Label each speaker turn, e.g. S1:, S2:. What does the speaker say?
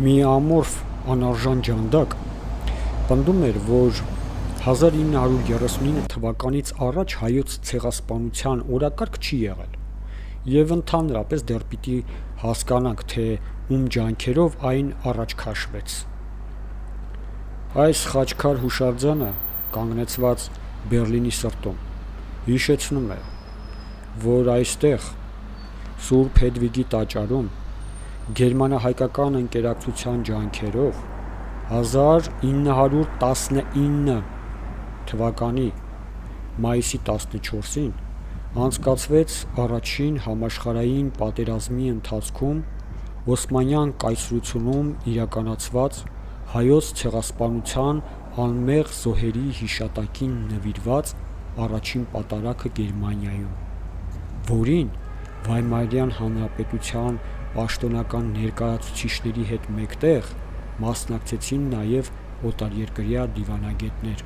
S1: մի ամորֆ անարժան ջանդակ, պնդում էր, որ 1939 թվականից առաջ հայոց ցեղասպանության օրակարգ չի եղել, և ընդհանրապես դեռ պիտի հասկանանք, թե ում ջանքերով այն առաջ քաշվեց։ Այս խաչքար հուշարձանը, կանգնեցված Բերլինի սրտում, հիշեցնում է, որ այստեղ, Սուրբ Հեդվիգի տաճարում, գերմանա-հայկական ընկերակցության ջանքերով 1919 թվականի մայիսի 14-ին անցկացվեց առաջին համաշխարհային պատերազմի ընթացքում Օսմանյան կայսրությունում իրականացված հայոց ցեղասպանության անմեղ զոհերի հիշատակին նվիրված առաջին պատարագը Գերմանիայում, որին Վայմարյան Հանրապետության պաշտոնական ներկայացուցիչների հետ մեկտեղ մասնակցեցին նաև օտարերկրյա դիվանագետներ։